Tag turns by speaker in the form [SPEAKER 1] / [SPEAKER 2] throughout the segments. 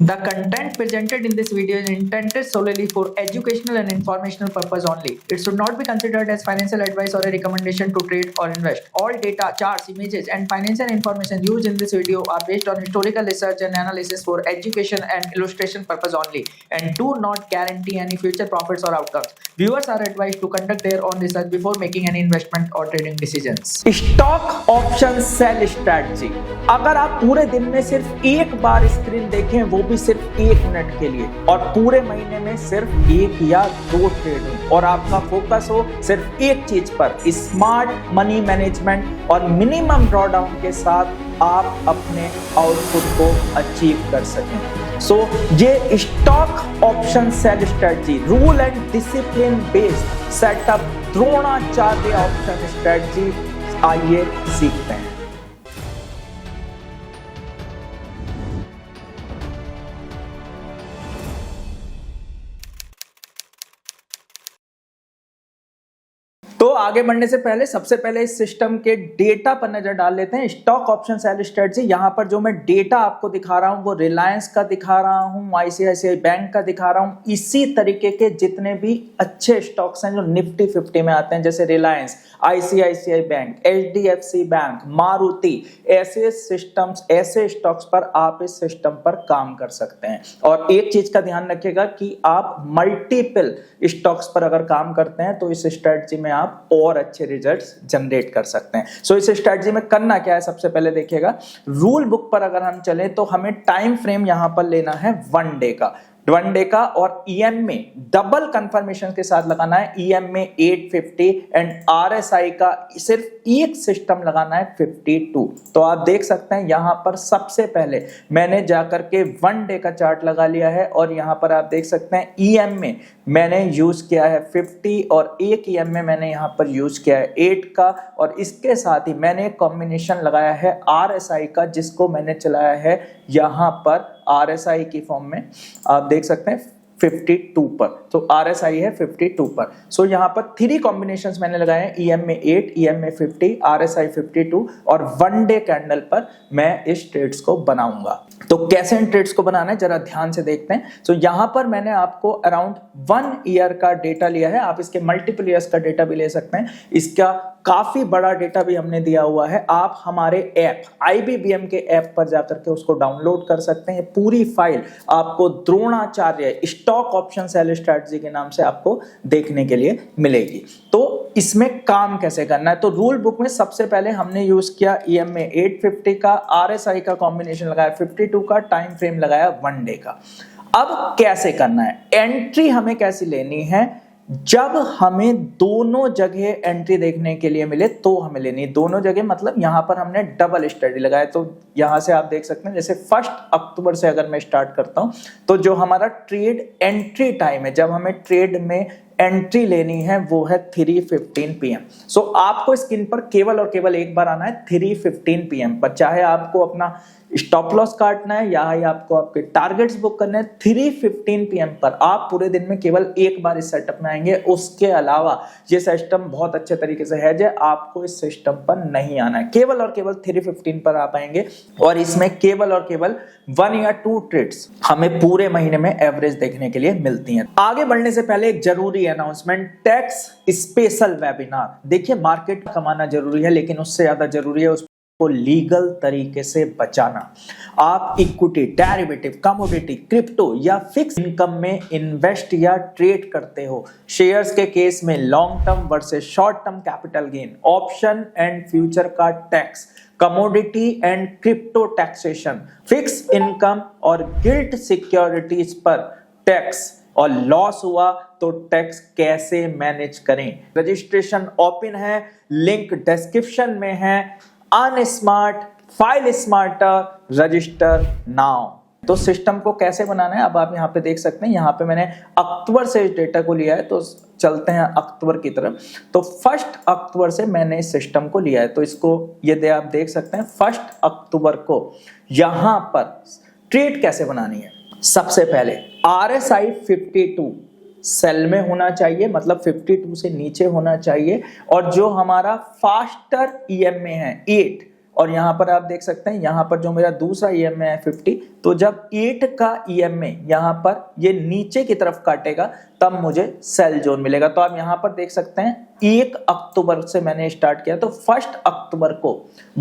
[SPEAKER 1] The content presented in this video is intended solely for educational and informational purpose only. It should not be considered as financial advice or a recommendation to trade or invest. All data, charts, images, and financial information used in this video are based on historical research and analysis for education and illustration purpose only and do not guarantee any future profits or outcomes. Viewers are advised to conduct their own research before making any investment or trading decisions.
[SPEAKER 2] Stock option sell strategy. अगर आप पूरे दिन में सिर्फ एक बार screen देखें, वो भी सिर्फ 1 मिनट के लिए, और पूरे महीने में सिर्फ 1 या 2 ट्रेड हो और आपका फोकस हो सिर्फ एक चीज पर, स्मार्ट मनी मैनेजमेंट और मिनिमम ड्रॉडाउन के साथ आप अपने आउटपुट को अचीव कर सकें। सो ये stock option sell strategy rule and discipline based setup Dronacharya option strategy, आइए सीखते हैं। तो आगे बढ़ने से पहले सबसे पहले इस सिस्टम के डेटा पर नजर डाल लेते हैं। स्टॉक ऑप्शन सेल स्ट्रेटजी, यहां पर जो मैं डेटा आपको दिखा रहा हूं वो रिलायंस का दिखा रहा हूं, आईसीआईसीआई बैंक का दिखा रहा हूं। इसी तरीके के जितने भी अच्छे स्टॉक्स हैं जो निफ्टी 50 में आते हैं, जैसे Reliance, ICICI bank, HDFC bank, Maruti, ऐसे सिस्टम्स, ऐसे स्टॉक्स पर आप इस सिस्टम पर काम कर सकते हैं। और एक चीज का ध्यान रखिएगा कि आप मल्टीपल स्टॉक्स पर अगर काम करते हैं तो इस स्ट्रेटजी में आप और अच्छे रिजल्ट्स जनरेट कर सकते हैं। सो इस स्ट्रेटजी में करना क्या है, सबसे पहले देखिएगा रूल बुक पर अगर हम चले तो हमें टाइम फ्रेम यहां पर लेना है 1 डे का, 1 डे का, और ईएम में डबल कंफर्मेशन के साथ लगाना है। ईएम में 850 एंड आरएसआई का सिर्फ एक सिस्टम लगाना है 52। तो आप देख सकते हैं यहां पर सबसे पहले मैंने जाकर के 1 डे का चार्ट लगा लिया है और यहां पर आप देख सकते हैं ईएम में मैंने यूज किया है 50 और एक ईएम में मैंने यहां पर यूज किया है 8 का, और इसके साथ ही मैंने एक कॉम्बिनेशन लगाया है आरएसआई का, जिसको मैंने चलाया है यहां पर आरएसआई की फॉर्म में, आप देख सकते हैं 52 पर। तो आरएसआई है 52 पर। सो यहां पर 3 कॉम्बिनेशंस मैंने लगाए हैं, ईएम में 8, ईएम में 50, आरएसआई 52, और 1 डे कैंडल पर मैं इस ट्रेड्स को बनाऊंगा। तो कैसे इन ट्रेड्स को बनाना है जरा ध्यान से देखते हैं। सो यहां पर मैंने आपको अराउंड 1 ईयर का डेटा लिया है, आप इसके मल्टीपल ईयर्स का डेटा भी ले सकते हैं। इसका काफी बड़ा डेटा भी हमने दिया हुआ है, आप हमारे ऐप आईबीबीएम के ऐप पर जाकर के उसको डाउनलोड कर सकते हैं। पूरी फाइल आपको Dronacharya stock option sell strategy के नाम से आपको देखने के लिए मिलेगी। तो इसमें काम कैसे करना है, तो रूल बुक में सबसे पहले हमने यूज किया ईएम में 850 का, आरएसआई का कॉम्बिनेशन लगाया 52 का, टाइम फ्रेम लगाया 1 डे का। अब कैसे करना है, एंट्री हमें कैसी लेनी है, जब हमें दोनों जगह एंट्री देखने के लिए मिले तो हमें लेनी है। दोनों जगह मतलब यहां पर हमने डबल स्टडी लगाया। तो यहां से आप देख सकते हैं जैसे 1 अक्टूबर से अगर मैं स्टार्ट करता हूं तो जो हमारा ट्रेड एंट्री टाइम है, जब हमें ट्रेड में एंट्री लेनी है, वो है 3:15 PM। सो आपको स्क्रीन पर केवल और केवल एक बार आना है 3:15 PM पर, चाहे आपको अपना स्टॉप लॉस काटना है या आपको आपके टारगेट्स बुक करने हैं, 3:15 PM पर आप पूरे दिन में केवल एक बार इस सेटअप में आएंगे। उसके अलावा ये सिस्टम बहुत अच्छे तरीके से है, आपको इस सिस्टम पर नहीं आना है, केवल और केवल 3:15 पर आप आएंगे और इसमें केवल और केवल 1 या 2 ट्रेड्स हमें पूरे महीने में एवरेज देखने के लिए मिलती हैं। आगे बढ़ने से पहले एक जरूरी अनाउंसमेंट, टैक्स स्पेशल वेबिनार। देखिए मार्केट कमाना जरूरी है, लेकिन उससे ज्यादा जरूरी है उसको लीगल तरीके से बचाना। आप इक्विटी, डेरिवेटिव, कमोडिटी, क्रिप्टो या फिक्स इनकम में इन्वेस्ट या ट्रेड करते हो, शेयर्स के केस में long term versus short term capital gain, option and future का tax, commodity and crypto taxation, fix income और गिल्ट सिक्योरिटीज पर टैक्स, और लॉस हुआ तो टैक्स कैसे मैनेज करें। रजिस्ट्रेशन ओपन है, लिंक डिस्क्रिप्शन में है। Unsmart file smarter register now. तो सिस्टम को कैसे बनाना है अब आप यहाँ पे देख सकते हैं। यहाँ पे मैंने अक्टूबर से इस डेटा को लिया है, तो चलते हैं अक्टूबर की तरफ। तो 1 अक्टूबर से मैंने इस सिस्टम को लिया है, तो इसको ये आप देख सकते हैं 1 अक्टूबर को यहाँ पर ट्रेड कैसे बनानी है। सबसे पहले आरएसआई 52 सेल में होना चाहिए, मतलब 52 से नीचे होना चाहिए, और जो हमारा फास्टर ईएम में है 8, और यहाँ पर आप देख सकते हैं यहाँ पर जो मेरा दूसरा EMA है 50, तो जब 8 का EMA यहाँ पर ये नीचे की तरफ काटेगा तब मुझे सेल जोन मिलेगा। तो आप यहाँ पर देख सकते हैं 1 अक्टूबर से मैंने स्टार्ट किया, तो 1 अक्टूबर को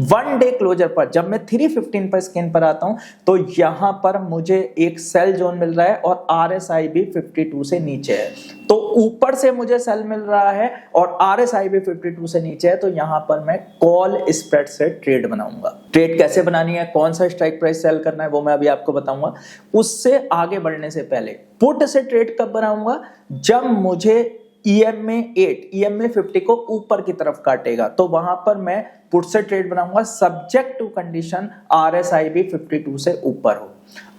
[SPEAKER 2] 1 डे क्लोजर पर जब मैं 315 पर स्क्रीन पर आता हूं तो यहाँ पर मुझे एक सेल जोन मिल रहा है और RSI भी 52 से नीचे है। तो ऊपर से मुझे सेल मिल रहा है और RSI भी 52 से नीचे है, तो यहाँ पर मैं कॉल स्प्रेड से ट्रेड बनाऊंगा। ट्रेड कैसे बनानी है, कौन सा स्ट्राइक प्राइस सेल करना है, वो मैं अभी आपको बताऊंगा। उससे आगे बढ़ने से पहले पुट से ट्रेड कब बनाऊंगा, जब मुझे EMA 8 EMA 50 को ऊपर की तरफ काटेगा, तो वहां पर मैं पुट से ट्रेड बनाऊंगा सब्जेक्ट टू कंडीशन RSI भी 52 से ऊपर हो।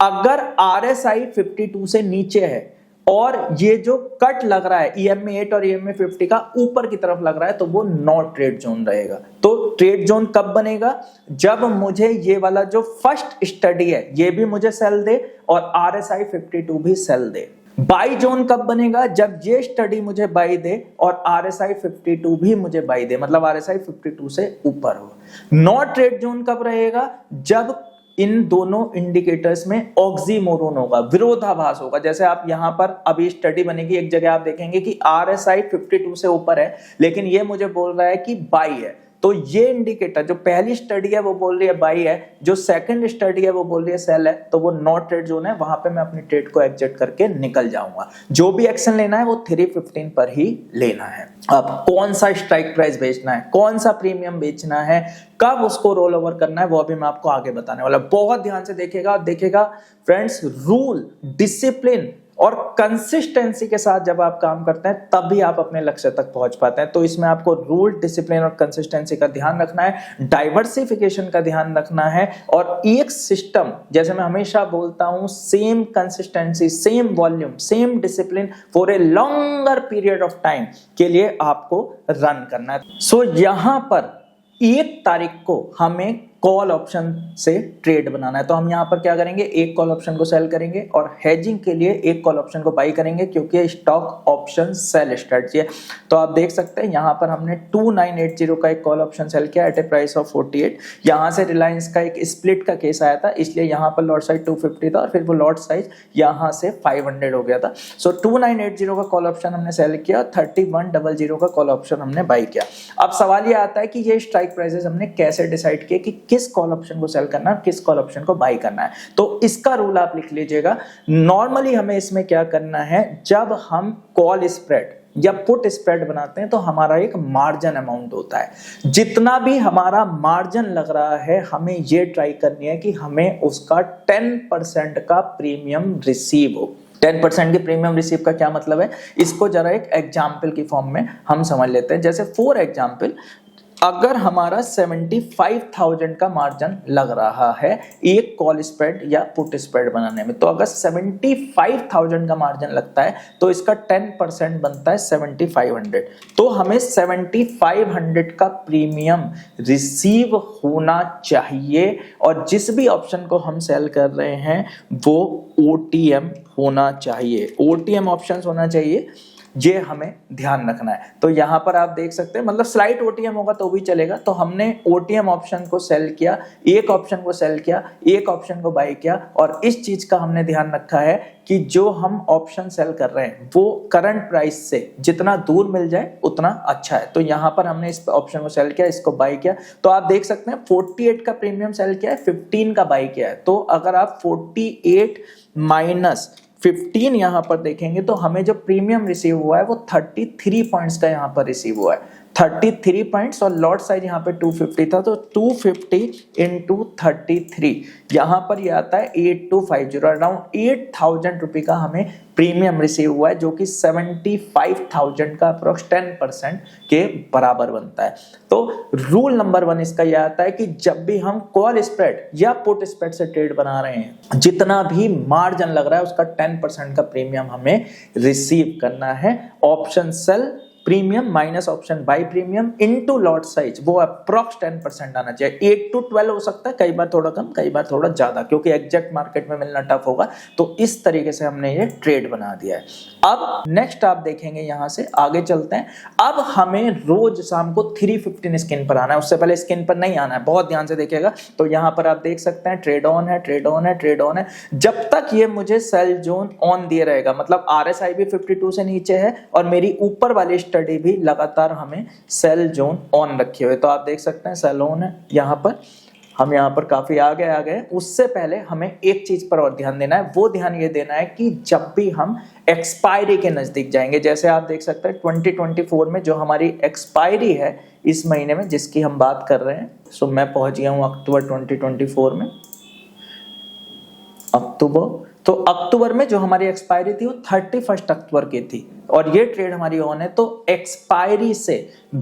[SPEAKER 2] अगर RSI 52 से नीचे है और ये जो कट लग रहा है EMA 8 और EMA 50 का ऊपर की तरफ लग रहा है, तो वो नॉट ट्रेड जोन रहेगा। तो ट्रेड जोन कब बनेगा, जब मुझे ये वाला जो फर्स्ट स्टडी है ये भी मुझे सेल दे और RSI 52 भी सेल दे। बाई जोन कब बनेगा, जब ये स्टडी मुझे बाई दे और RSI 52 भी मुझे बाई दे, मतलब RSI 52 से ऊपर हो। नॉट ट्रेड जोन कब रहेगा, जब इन दोनों इंडिकेटर्स में ऑक्सीमोरोन होगा, विरोधाभास होगा। जैसे आप यहां पर अभी स्टडी बनेगी, एक जगह आप देखेंगे कि RSI 52 से ऊपर है लेकिन ये मुझे बोल रहा है कि बाई है, तो ये इंडिकेटर जो पहली स्टडी है वो बोल रही है बाई है, जो सेकंड स्टडी है वो बोल रही है सेल है, तो वो नॉट ट्रेड जोन है, वहां पे मैं अपनी ट्रेड को एग्जिट करके निकल जाऊंगा। जो भी एक्शन लेना है वो 315 पर ही लेना है। अब कौन सा स्ट्राइक प्राइस बेचना है, कौन सा प्रीमियम बेचना है, कब उसको रोल ओवर करना है, वो अभी मैं आपको आगे बताने वाला। बहुत ध्यान से देखिएगा फ्रेंड्स, रूल, डिसिप्लिन और कंसिस्टेंसी के साथ जब आप काम करते हैं तभी आप अपने लक्ष्य तक पहुंच पाते हैं। तो इसमें आपको रूल, डिसिप्लिन और कंसिस्टेंसी का ध्यान रखना है, डाइवर्सिफिकेशन का ध्यान रखना है और एक सिस्टम, जैसे मैं हमेशा बोलता हूं, same consistency, same volume, same discipline for a longer period of time के लिए आपको रन करना है। सो यहां पर 1 तारीख को हमें कॉल ऑप्शन से ट्रेड बनाना है, तो हम यहां पर क्या करेंगे, एक कॉल ऑप्शन को सेल करेंगे और हेजिंग के लिए एक कॉल ऑप्शन को बाई करेंगे, क्योंकि ये स्टॉक ऑप्शन सेल स्ट्रेटजी है। तो आप देख सकते हैं यहां पर हमने 2980 का एक कॉल ऑप्शन सेल किया एट ए प्राइस ऑफ 48। यहां से रिलायंस का एक स्प्लिट का केस आया था, इसलिए यहां पर लॉट साइज 250 था और फिर वो लॉट साइज यहां से 500 हो गया था। सो 2980 का कॉल ऑप्शन हमने सेल किया, 3100 का कॉल ऑप्शन हमने बाई किया। अब सवाल ये आता है कि ये स्ट्राइक प्राइसेस हमने कैसे डिसाइड किए कि किस कॉल ऑप्शन को सेल करना है, किस कॉल ऑप्शन को बाई करना है। तो इसका रूल आप लिख लीजिएगा। नॉर्मली हमें इसमें क्या करना है, जब हम कॉल स्प्रेड या पुट स्प्रेड बनाते हैं तो हमारा एक मार्जिन अमाउंट होता है। जितना भी हमारा मार्जिन लग रहा है, हमें ये ट्राई करनी है कि हमें उसका 10% का प्रीमियम रिसीव हो। 10% के प्रीमियम रिसीव का क्या मतलब है, इसको जरा एक एग्जाम्पल की फॉर्म में हम समझ लेते हैं। जैसे फॉर एग्जाम्पल, अगर हमारा 75,000 का मार्जिन लग रहा है एक कॉल स्प्रेड या पुट स्प्रेड बनाने में, तो अगर 75,000 का मार्जिन लगता है तो इसका 10% बनता है 7,500। तो हमें 7,500 का प्रीमियम रिसीव होना चाहिए और जिस भी ऑप्शन को हम सेल कर रहे हैं वो OTM होना चाहिए, OTM ऑप्शंस होना चाहिए, ये हमें ध्यान रखना है। तो यहां पर आप देख सकते हैं, मतलब स्लाइट OTM होगा तो भी चलेगा। तो हमने OTM ऑप्शन को सेल किया, एक ऑप्शन को सेल किया, एक ऑप्शन को बाई किया और इस चीज का हमने ध्यान रखा है कि जो हम ऑप्शन सेल कर रहे हैं वो करंट प्राइस से जितना दूर मिल जाए उतना अच्छा है। तो यहां पर हमने इस ऑप्शन को सेल किया, इसको बाई किया। तो आप देख सकते हैं 48 का प्रीमियम सेल किया है, 15 का बाई किया है। तो अगर आप 48 माइनस 15 यहां पर देखेंगे तो हमें जो प्रीमियम रिसीव हुआ है वो 33 पॉइंट्स का यहां पर रिसीव हुआ है, 33 पॉइंट्स। और लॉट साइज यहाँ पे 250 था, तो 250 इंटू 33 यहाँ पर ये आता है 8250, अराउंड 8,000 रुपये का हमें प्रीमियम रिसीव हुआ है, जो कि 75,000 का अप्रोक्स 10% के बराबर बनता है। तो रूल नंबर 1 इसका यह आता है कि जब भी हम कॉल स्प्रेड या पुट स्प्रेड से ट्रेड बना रहे हैं, जितना भी मार्जिन लग रहा है उसका 10% का प्रीमियम हमें रिसीव करना है। Option sell premium minus option by premium into lot size, वो अप्रॉक्स 10% आना चाहिए। 8 to 12 हो सकता है, कई बार थोड़ा कम कई बार थोड़ा ज्यादा, क्योंकि एग्जैक्ट मार्केट में मिलना टफ होगा। तो इस तरीके से हमने ये ट्रेड बना दिया है। अब नेक्स्ट आप देखेंगे, यहां से आगे चलते हैं। अब हमें रोज शाम को 315 स्क्रीन पर आना है, उससे पहले स्क्रीन पर नहीं आना है, बहुत ध्यान से देखिएगा। तो यहां पर आप देख सकते हैं ट्रेड ऑन है, ट्रेड ऑन है, ट्रेड ऑन है। जब तक ये मुझे सेल जोन ऑन दिए रहेगा, मतलब RSI भी 52 से नीचे है और मेरी ऊपर वाली स्टडी भी लगातार हमें सेल जोन ऑन रखे हुए। तो आप देख सकते हैं सेल ऑन है, यहाँ पर हम यहाँ पर काफी आगे आ गए। उससे पहले हमें एक चीज पर और ध्यान देना है, वो ध्यान ये देना है कि जब भी हम एक्सपायरी के नजदीक जाएंगे, जैसे आप देख सकते हैं 2024 में जो हमारी एक्सपायरी है इस महीने में जिसकी हम बात कर रहे हैं, सो मैं पहुंच गया हूं अक्टूबर 2024 में। तो अक्टूबर में जो हमारी एक्सपायरी थी वो 31 अक्टूबर की थी और ये ट्रेड हमारी ऑन है। तो एक्सपायरी से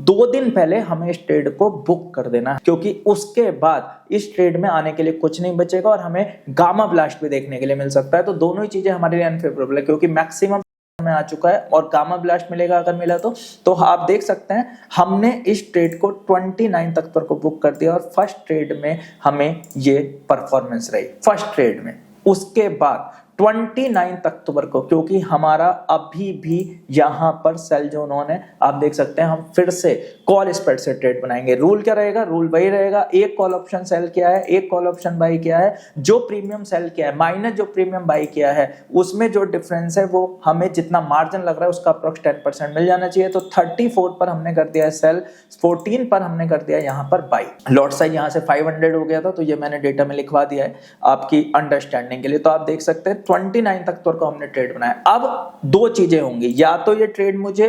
[SPEAKER 2] 2 दिन पहले हमें इस ट्रेड को बुक कर देना है, क्योंकि उसके बाद इस ट्रेड में आने के लिए कुछ नहीं बचेगा और हमें गामा ब्लास्ट भी देखने के लिए मिल सकता है। तो दोनों ही चीजें हमारे लिए अनफेवरेबल है, क्योंकि मैक्सिमम में आ चुका है और गामा ब्लास्ट मिलेगा अगर मिला तो आप देख सकते हैं हमने इस ट्रेड को 29 अक्टूबर को बुक कर दिया और फर्स्ट ट्रेड में हमें ये परफॉर्मेंस रही फर्स्ट ट्रेड में। उसके बाद 29 अक्टूबर को, क्योंकि हमारा अभी भी यहां पर सेल जोन ऑन है, आप देख सकते हैं हम फिर से कॉल स्प्रेड से ट्रेड बनाएंगे। रूल क्या रहेगा? रूल वही रहेगा, एक कॉल ऑप्शन सेल किया है, एक कॉल ऑप्शन बाई किया है, जो प्रीमियम सेल किया है माइनस जो प्रीमियम बाई किया है, उसमें जो डिफरेंस है वो हमें जितना मार्जिन लग रहा है उसका अप्रोक्स 10% मिल जाना चाहिए। तो 34 पर हमने कर दिया है सेल, 14 पर हमने कर दिया यहाँ पर बाई। लॉट साइज यहाँ से 500 हो गया था, तो ये मैंने डेटा में लिखवा दिया है आपकी अंडरस्टैंडिंग के लिए। तो आप देख सकते हैं 29 अक्टूबर को हमने ट्रेड बनाया। अब 2 चीजें होंगी, या तो ये ट्रेड मुझे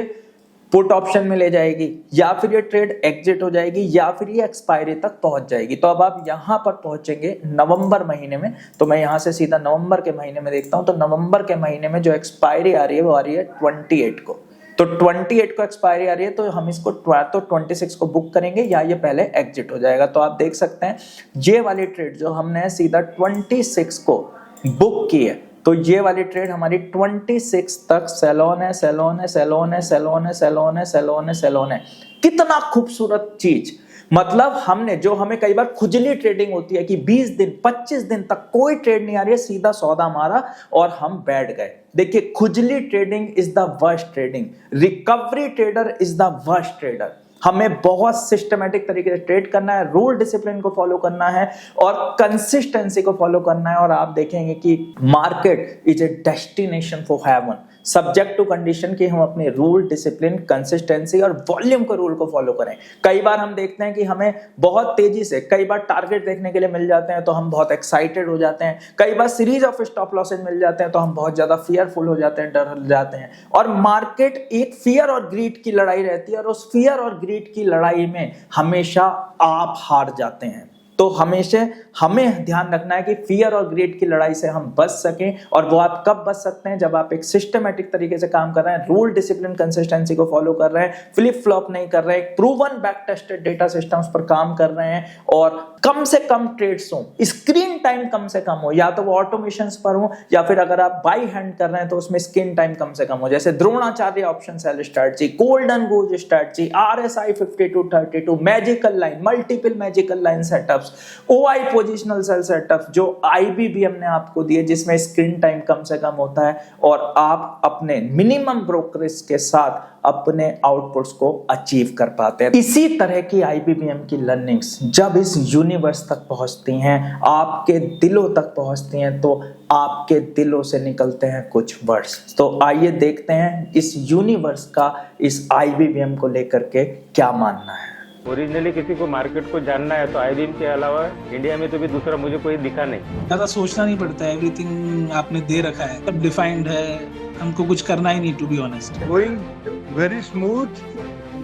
[SPEAKER 2] पुट ऑप्शन में ले जाएगी, या फिर ये ट्रेड एग्जिट हो जाएगी, या फिर ये एक्सपायरी तक पहुंच जाएगी। तो अब आप यहां पर पहुंचेंगे नवंबर महीने में, तो मैं यहां से सीधा नवंबर के महीने में देखता हूं। तो नवंबर के महीने में जो एक्सपायरी आ रही है वो आ रही है 28 को। तो 28 को एक्सपायरी आ रही है, तो हम इसको तो 26 को बुक करेंगे या ये पहले एग्जिट हो जाएगा। तो आप देख सकते हैं ये वाली ट्रेड जो हमने सीधा 26 को बुक की है, तो ये वाली ट्रेड हमारी 26 तक सेलोन है, सेलोन है, सेलोन है, सेलोन है, सेलोन है, सेलोन है, सेलोन है। कितना खूबसूरत चीज, मतलब हमने जो हमें कई बार खुजली ट्रेडिंग होती है कि 20 दिन 25 दिन तक कोई ट्रेड नहीं आ रही है, सीधा सौदा मारा और हम बैठ गए। देखिए, खुजली trading is the worst trading, recovery trader is the worst trader. हमें बहुत सिस्टमैटिक तरीके से ट्रेड करना है, रूल डिसिप्लिन को फॉलो करना है और कंसिस्टेंसी को फॉलो करना है। और आप देखेंगे कि market is a destination for heaven, subject to condition कि हम अपने रूल डिसिप्लिन कंसिस्टेंसी और वॉल्यूम के रूल को फॉलो करें। कई बार हम देखते हैं कि हमें बहुत तेजी से कई बार टारगेट देखने के लिए मिल जाते हैं तो हम बहुत एक्साइटेड हो जाते हैं, कई बार सीरीज ऑफ स्टॉप लॉसेज मिल जाते हैं तो हम बहुत ज्यादा फियरफुल हो जाते हैं, डर जाते हैं। और मार्केट एक फियर और ग्रीड की लड़ाई रहती है और उस फियर और ग्रीड की लड़ाई में हमेशा आप हार जाते हैं। तो हमेशा हमें ध्यान रखना है कि फियर और ग्रीड की लड़ाई से हम बच सकें। और वो आप कब बच सकते हैं? जब आप एक सिस्टमैटिक तरीके से काम कर रहे हैं, रूल डिसिप्लिन कंसिस्टेंसी को फॉलो कर रहे हैं, फ्लिप फ्लॉप नहीं कर रहे हैं, proven back tested data systems पर काम कर रहे हैं और कम से कम ट्रेड्स हो, स्क्रीन टाइम कम से कम हो, या तो वो ऑटोमेशंस पर हो या फिर अगर आप बाई हैंड कर रहे हैं तो उसमें स्क्रीन टाइम कम से कम हो। जैसे Dronacharya option sell strategy, golden goose strategy, RSI 52-32, magical line, multiple magical line setups, OI positional sell setup जो IBB हमने आपको दिए जिसमें स्क्रीन टाइम कम से कम होता है और आप अपने मिनिमम ब्रोकरेज के साथ अपने आउटपुट्स को अचीव कर पाते हैं। इसी तरह की IBBM की लर्निंग्स जब इस यूनिवर्स तक पहुंचती हैं, आपके दिलों तक पहुंचती हैं, तो आपके दिलों से निकलते हैं कुछ वर्ड्स। तो आइए देखते हैं इस यूनिवर्स का इस IBBM को लेकर के क्या मानना है।
[SPEAKER 3] ओरिजिनली किसी को मार्केट को जानना है तो IBM के अलावा इंडिया में तो भी दूसरा मुझे कोई दिखा नहीं।
[SPEAKER 4] ज्यादा सोचना नहीं पड़ता है, एवरीथिंग आपने दे रखा है, सब डिफाइंड है, हमको कुछ करना ही नहीं, to be honest.
[SPEAKER 5] Going very smooth.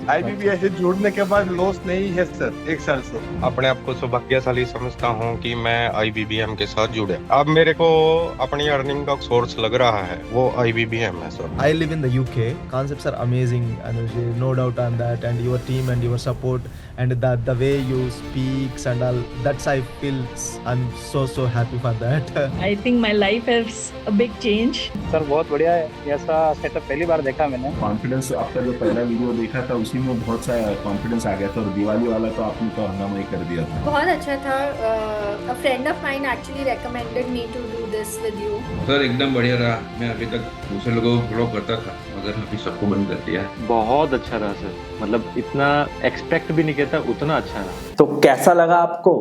[SPEAKER 5] IBBM से जोड़ने के बाद लॉस नहीं है सर, 1 साल से।
[SPEAKER 6] अपने आप को सौभाग्यशाली समझता हूँ कि मैं IBBM के साथ जुड़े। अब मेरे को अपनी अर्निंग का सोर्स लग रहा है वो IBBM है sir.
[SPEAKER 7] I live in the UK. Concepts are amazing, and no doubt on that. And your team and your support and the way you speaks and all, that's I feel I'm so happy for that.
[SPEAKER 8] I think my life has a big change.
[SPEAKER 3] Sir बहुत बढ़िया है, ऐसा setup पहली बार देखा मैंने।
[SPEAKER 9] Confidence, आपका जो पहला वीडियो देखा था उसी में बहुत सा कॉन्फिडेंस आ गया था, और दिवाली वाला तो आपने तो हंगामा ही कर दिया था।
[SPEAKER 10] बहुत अच्छा था। A friend of mine actually recommended me to do this with you.
[SPEAKER 11] Sir एकदम बढ़िया रहा। मैं अभी तक दूसरे लोगों को फॉलो करता था, मगर अभी सबको बंद कर दिया।
[SPEAKER 3] बहुत अच्छा रहा सर, मतलब इतना एक्सपेक्ट भी नहीं किया था, उतना अच्छा रहा।
[SPEAKER 2] तो कैसा लगा आपको?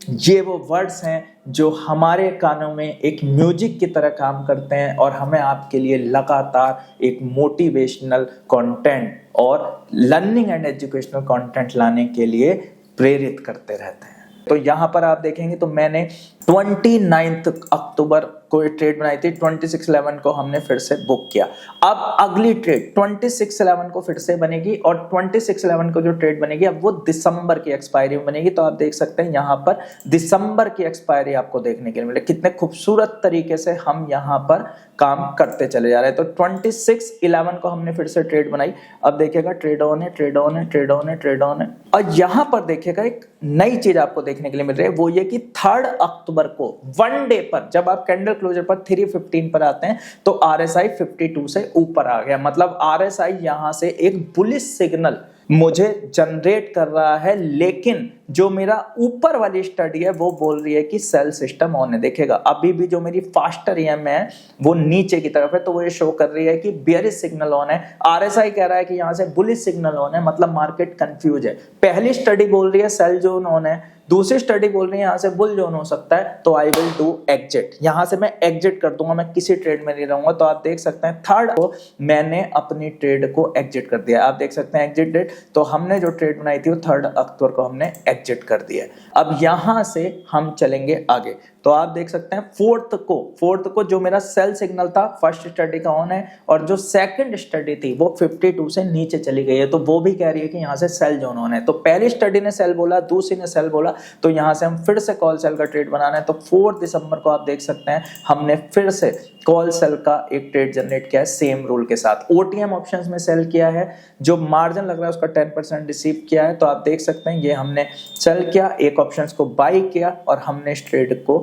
[SPEAKER 2] ये वो वर्ड्स हैं जो हमारे कानों में एक म्यूजिक की तरह काम करते हैं और हमें आपके लिए लगातार एक मोटिवेशनल कंटेंट और लर्निंग एंड एजुकेशनल कंटेंट लाने के लिए प्रेरित करते रहते हैं। तो यहाँ पर आप देखेंगे तो मैंने 29 अक्टूबर को ट्रेड बनाई थी, 26/11 को हमने फिर से बुक किया। अब अगली ट्रेड 26/11 को फिर से बनेगी और 26/11 को जो ट्रेड बनेगी अब वो दिसंबर की एक्सपायरी में बनेगी। तो आप देख सकते हैं यहाँ पर दिसंबर की एक्सपायरी आपको देखने के लिए मिले। कितने खूबसूरत तरीके से हम यहाँ पर काम करते चले जा रहे हैं। तो 26/11 को हमने फिर से ट्रेड बनाई। अब देखिएगा ट्रेड ऑन है, ट्रेड ऑन है, ट्रेड ऑन है, ट्रेड ऑन है। और यहाँ पर देखिएगा एक नई चीज आपको देखने के लिए मिल रही है, वो ये कि 3 अक्टूबर को वन डे पर जब आप कैंडल क्लोजर पर 315 पर आते हैं तो RSI 52 से ऊपर आ गया। मतलब RSI यहां से एक बुलिश सिग्नल मुझे जनरेट कर रहा है, लेकिन जो मेरा ऊपर वाली स्टडी है वो बोल रही है कि सेल सिस्टम ऑन है। देखेगा अभी भी जो मेरी फास्टर EM है वो नीचे की तरफ है, तो वो ये शो कर रही है कि बेयरिश सिग्नल ऑन है। RSI कह रहा है कि यहाँ से बुलिश सिग्नल ऑन है, मतलब मार्केट कंफ्यूज है। पहली स्टडी बोल रही है सेल जोन ऑन है, दूसरी स्टडी बोल रही है यहाँ से बुल जोन हो सकता है, तो आई विल डू एग्जिट। यहाँ से मैं एग्जिट कर दूंगा, मैं किसी ट्रेड में नहीं रहूंगा। तो आप देख सकते हैं 3 को मैंने अपनी ट्रेड को एग्जिट कर दिया। आप देख सकते हैं एग्जिट डेट, तो हमने जो ट्रेड बनाई थी वो 3 अक्टूबर को हमने एग्जिट कर दिया। अब यहाँ से हम चलेंगे आगे। तो आप देख सकते हैं 4th को जो मेरा सेल सिग्नल था फर्स्ट स्टडी का ऑन है, और जो सेकंड स्टडी थी वो 52 से नीचे चली गई है, तो वो भी कह रही है कि यहाँ से सेल जोन ऑन है। तो पहली स्टडी ने सेल बोला, दूसरी ने सेल बोला, तो यहाँ से हम फिर से कॉल सेल का ट्रेड बनाना है। तो 4 दिसंबर को आप देख सकते हैं हमने फिर से कॉल सेल का एक ट्रेड जनरेट किया है सेम रूल के साथ। OTM ऑप्शंस में सेल किया है, जो मार्जिन लग रहा है उसका 10% रिसीव किया है। तो आप देख सकते हैं ये हमने सेल किया, एक ऑप्शंस को बाई किया और हमने इस ट्रेड को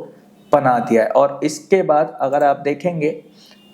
[SPEAKER 2] बना दिया है। और इसके बाद अगर आप देखेंगे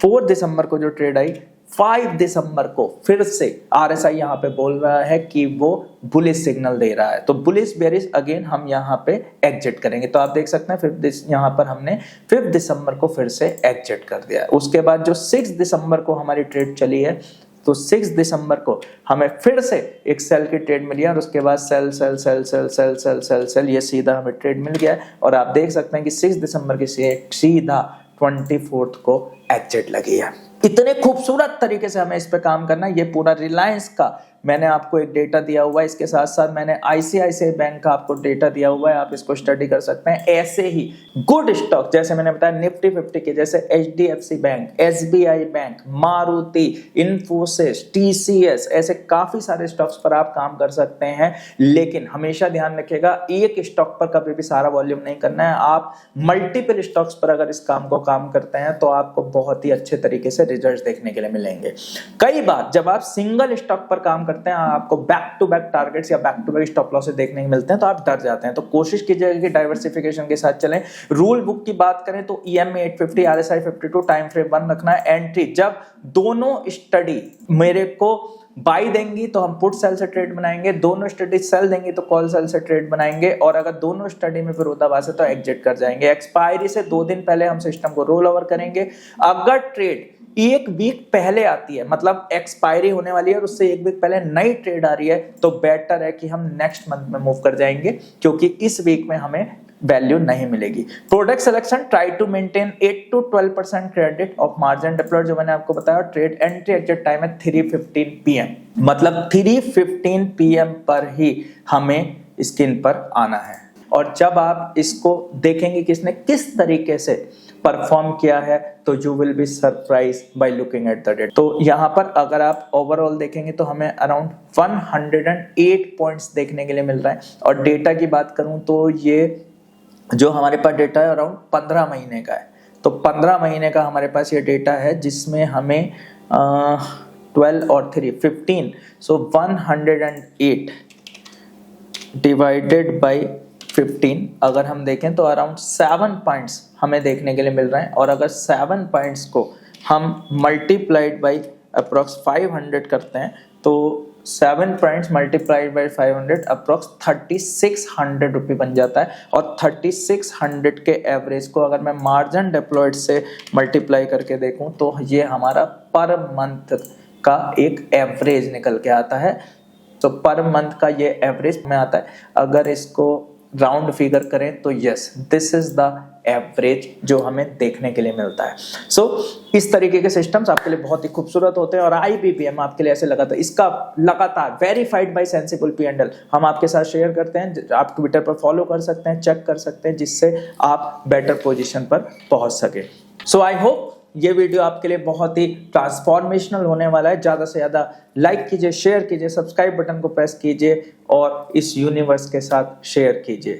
[SPEAKER 2] 4 दिसंबर को जो ट्रेड आई, 5 दिसंबर को फिर से RSI यहाँ पे बोल रहा है कि वो बुलिश सिग्नल दे रहा है, तो बुलिश बेरिश अगेन हम यहाँ पे एग्जिट करेंगे। तो आप देख सकते हैं यहाँ पर हमने 5 दिसंबर को फिर से एग्जिट कर दिया है। उसके बाद जो 6 दिसंबर को हमारी ट्रेड चली है, तो 6 दिसंबर को हमें फिर से एक सेल की ट्रेड मिली है, और उसके बाद sell sell sell sell sell sell sell sell ये सीधा हमें ट्रेड मिल गया है। और आप देख सकते हैं कि 6 दिसंबर की सीधा 24 को एग्जिट लगी है। इतने खूबसूरत तरीके से हमें इस पे काम करना है। ये पूरा रिलायंस का मैंने आपको एक डेटा दिया हुआ है, इसके साथ साथ मैंने ICICI बैंक का आपको डेटा दिया हुआ है, आप इसको स्टडी कर सकते हैं। ऐसे ही गुड स्टॉक जैसे मैंने बताया निफ्टी 50 के, जैसे HDFC bank, SBI bank, Maruti, Infosys, TCS, ऐसे काफी सारे स्टॉक्स पर आप काम कर सकते हैं। लेकिन हमेशा ध्यान रखिएगा एक स्टॉक पर कभी भी सारा वॉल्यूम नहीं करना है। आप मल्टीपल स्टॉक्स पर अगर इस काम को काम करते हैं तो आपको बहुत ही अच्छे तरीके से रिजल्ट देखने के लिए मिलेंगे। कई बार जब आप सिंगल स्टॉक पर काम करते हैं, आपको बैक टू बैक टारगेट्स या back to back stop losses देखने को मिलते हैं, तो आप डर जाते हैं। तो कोशिश कीजिएगा कि डाइवर्सिफिकेशन के साथ चलें। रूल बुक की बात करें तो EMA 850, RSI 52, टाइम फ्रेम 1 रखना है। एंट्री जब दोनों स्टडी मेरे को बाई देंगी तो हम पुट सेल से ट्रेड बनाएंगे, दोनों स्टडी सेल देंगी तो कॉल सेल से ट्रेड बनाएंगे, और अगर दोनों स्टडी में विरोधाभास है तो एग्जिट कर जाएंगे। एक्सपायरी से 2 दिन पहले हम सिस्टम को रोल ओवर करेंगे। अगर ट्रेड 1 वीक पहले आती है, मतलब एक्सपायरी होने वाली है और उससे 1 वीक पहले नई ट्रेड आ रही है, तो बेटर है कि हम नेक्स्ट मंथ में मूव कर जाएंगे, क्योंकि इस वीक में हमें वैल्यू नहीं मिलेगी। Product selection, try to maintain 8 to 12% credit of margin deployed, जो मैंने आपको बताया। ट्रेड एंट्री एग्जिट टाइम है 3:15 PM, मतलब 3:15 PM पर ही हमें स्क्रीन पर आना है। और जब आप इसको देखेंगे कि इसने किस तरीके से परफॉर्म किया है, तो you will be surprise by looking at the date. तो यहाँ पर अगर आप ओवरऑल देखेंगे तो हमें अराउंड 108 पॉइंट्स देखने के लिए मिल रहा है। और डेटा की बात करूं तो ये जो हमारे पास डेटा है अराउंड 15 महीने का है। तो 15 महीने का हमारे पास ये डेटा है, जिसमें हमें 12 और 3 15, सो 108 डिवाइडेड बाई 15 अगर हम देखें तो अराउंड 7 पॉइंट्स हमें देखने के लिए मिल रहे हैं। और अगर 7 पॉइंट्स को हम मल्टीप्लाइड बाई अप्रॉक्स 500 करते हैं तो 7 पॉइंट्स मल्टीप्लाइड बाई 500 अप्रॉक्स 3600 रुपये बन जाता है। और 3600 के एवरेज को अगर मैं मार्जिन डिप्लॉयड से मल्टीप्लाई करके देखूं तो ये हमारा पर मंथ का एक एवरेज निकल के आता है। तो पर मंथ का ये एवरेज में आता है। अगर इसको राउंड फिगर करें तो yes, this is the average जो हमें देखने के लिए मिलता है। सो इस तरीके के सिस्टम्स आपके लिए बहुत ही खूबसूरत होते हैं। और IBPM आपके लिए ऐसे लगातार इसका लगातार वेरीफाइड बाय सेंसिबल P&L हम आपके साथ शेयर करते हैं। आप ट्विटर पर फॉलो कर सकते हैं, चेक कर सकते हैं, जिससे आप बेटर पोजीशन पर पहुंच सके। सो आई होप ये वीडियो आपके लिए बहुत ही ट्रांसफॉर्मेशनल होने वाला है। ज़्यादा से ज़्यादा लाइक कीजिए, शेयर कीजिए, सब्सक्राइब बटन को प्रेस कीजिए और इस यूनिवर्स के साथ शेयर कीजिए।